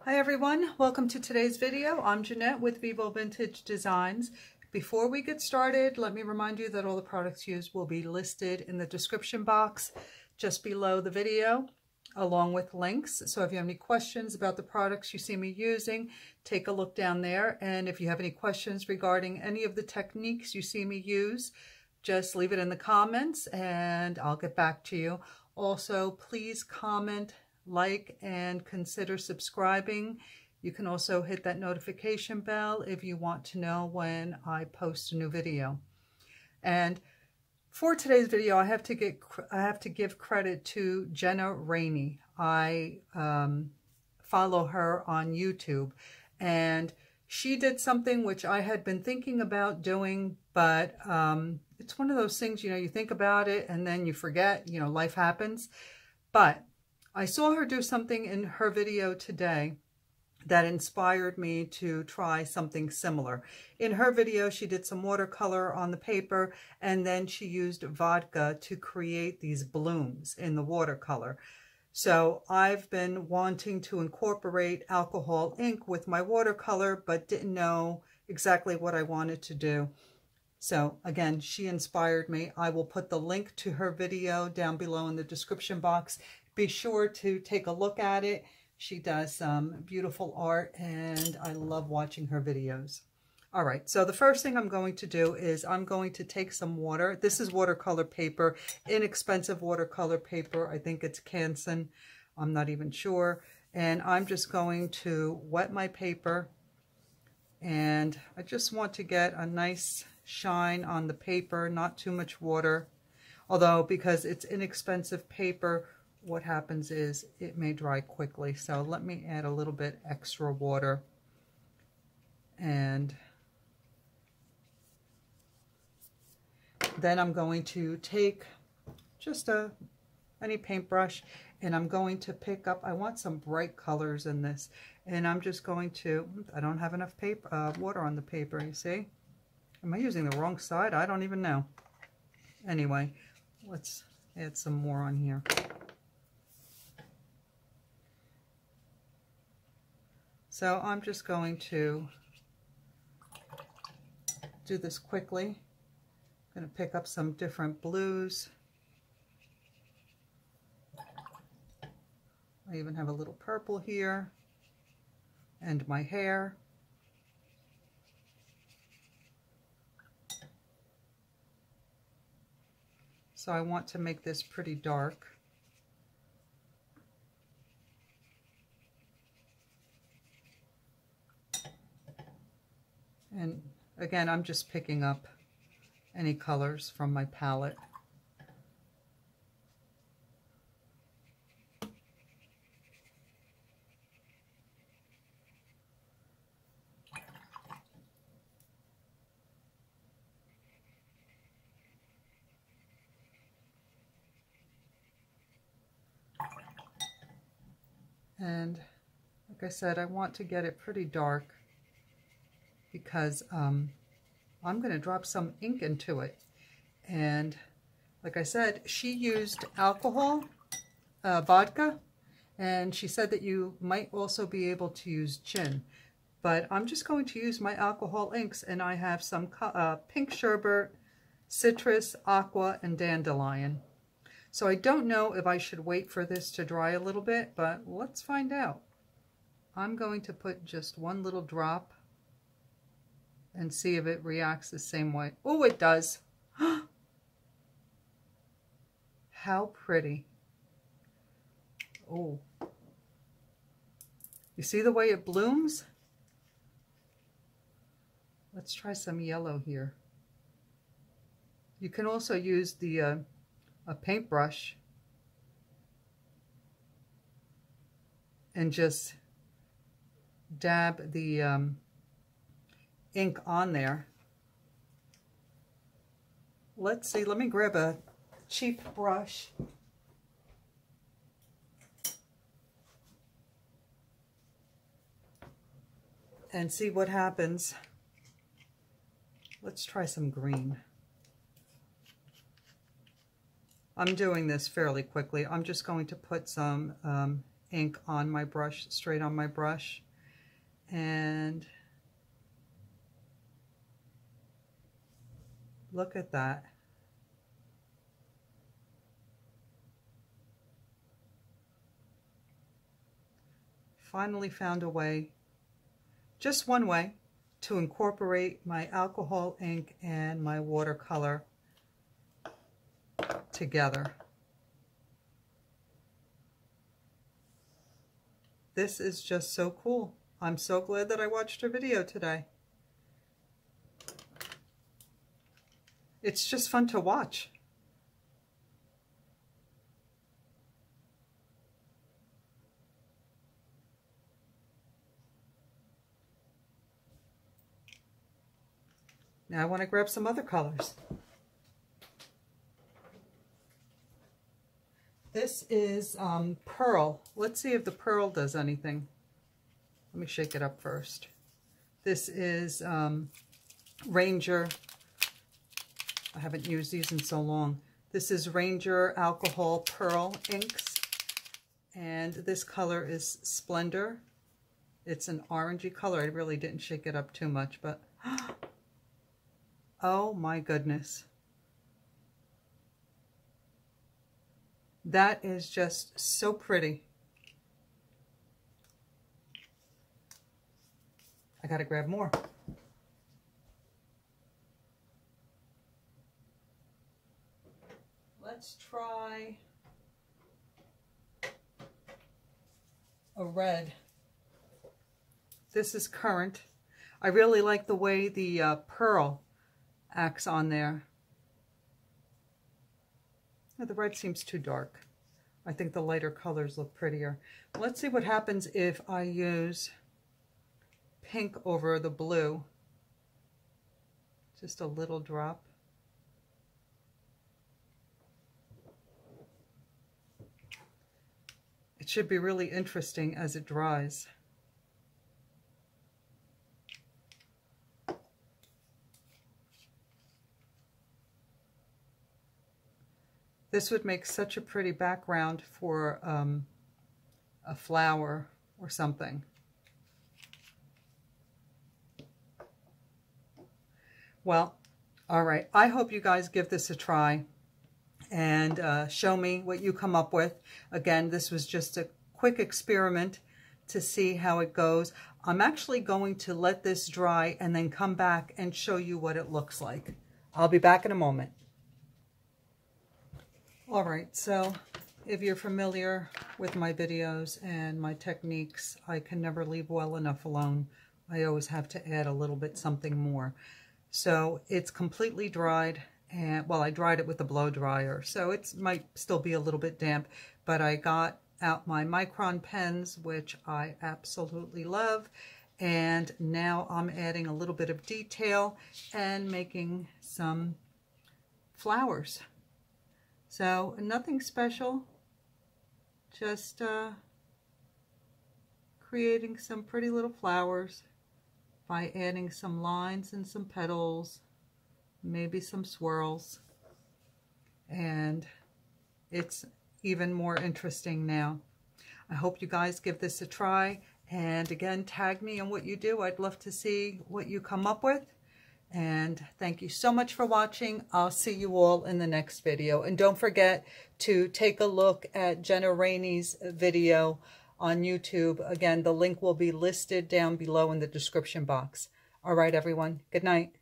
Hi everyone, welcome to today's video. I'm Jeanette with Vivo Vintage Designs. Before we get started, let me remind you that all the products used will be listed in the description box just below the video, along with links. So if you have any questions about the products you see me using, take a look down there. And if you have any questions regarding any of the techniques you see me use, just leave it in the comments and I'll get back to you. Also, please comment, like, and consider subscribing. You can also hit that notification bell if you want to know when I post a new video. And for today's video, I have to give credit to Jenna Rainey. I follow her on YouTube, and she did something which I had been thinking about doing, but it's one of those things, you think about it and then you forget, life happens. But I saw her do something in her video today that inspired me to try something similar. In her video, she did some watercolor on the paper, and then she used vodka to create these blooms in the watercolor. So I've been wanting to incorporate alcohol ink with my watercolor, but didn't know exactly what I wanted to do. So again, she inspired me. I will put the link to her video down below in the description box. Be sure to take a look at it. She does some beautiful art and I love watching her videos. All right, so the first thing I'm going to do is I'm going to take some water. This is watercolor paper, inexpensive watercolor paper. I think it's Canson. I'm not even sure. And I'm just going to wet my paper. And I just want to get a nice shine on the paper, not too much water. Although, because it's inexpensive paper, what happens is it may dry quickly. So let me add a little bit extra water. And then I'm going to take just any paintbrush, and I'm going to pick up, I want some bright colors in this. And I'm just going to, I don't have enough paper, water on the paper, you see? Am I using the wrong side? I don't even know. Anyway, let's add some more on here. So I'm just going to do this quickly. I'm going to pick up some different blues. I even have a little purple here. And my hair. So I want to make this pretty dark. And again, I'm just picking up any colors from my palette. And like I said, I want to get it pretty dark, because I'm going to drop some ink into it. And like I said, she used alcohol, vodka, and she said that you might also be able to use gin. But I'm just going to use my alcohol inks, and I have some pink sherbet, citrus, aqua, and dandelion. So I don't know if I should wait for this to dry a little bit, but let's find out. I'm going to put just one little drop and see if it reacts the same way. Oh, it does. How pretty. Oh. You see the way it blooms? Let's try some yellow here. You can also use the a paintbrush and just dab the ink on there. Let's see, let me grab a cheap brush. And see what happens. Let's try some green. I'm doing this fairly quickly. I'm just going to put some ink on my brush, straight on my brush. And look at that. Finally found a way, just one way, to incorporate my alcohol ink and my watercolor together. This is just so cool. I'm so glad that I watched her video today. It's just fun to watch. Now I want to grab some other colors. This is Pearl. Let's see if the Pearl does anything. Let me shake it up first. This is Ranger. I haven't used these in so long. This is Ranger Alcohol Pearl inks. And this color is Splendor. It's an orangey color. I really didn't shake it up too much, but oh my goodness. That is just so pretty. I gotta grab more. Let's try a red. This is Current. I really like the way the pearl acts on there. The red seems too dark. I think the lighter colors look prettier. Let's see what happens if I use pink over the blue. Just a little drop. It should be really interesting as it dries. This would make such a pretty background for a flower or something. Well, all right. I hope you guys give this a try and show me what you come up with. Again, this was just a quick experiment to see how it goes. I'm actually going to let this dry and then come back and show you what it looks like. I'll be back in a moment. All right, so if you're familiar with my videos and my techniques, I can never leave well enough alone. I always have to add a little bit something more. So it's completely dried, and well, I dried it with the blow dryer, so it might still be a little bit damp, but I got out my Micron pens, which I absolutely love, and now I'm adding a little bit of detail and making some flowers. So nothing special, just creating some pretty little flowers by adding some lines and some petals, maybe some swirls, and it's even more interesting now. I hope you guys give this a try, and again, tag me on what you do. I'd love to see what you come up with. And thank you so much for watching. I'll see you all in the next video. And don't forget to take a look at Jenna Rainey's video on YouTube. Again, the link will be listed down below in the description box. All right, everyone. Good night.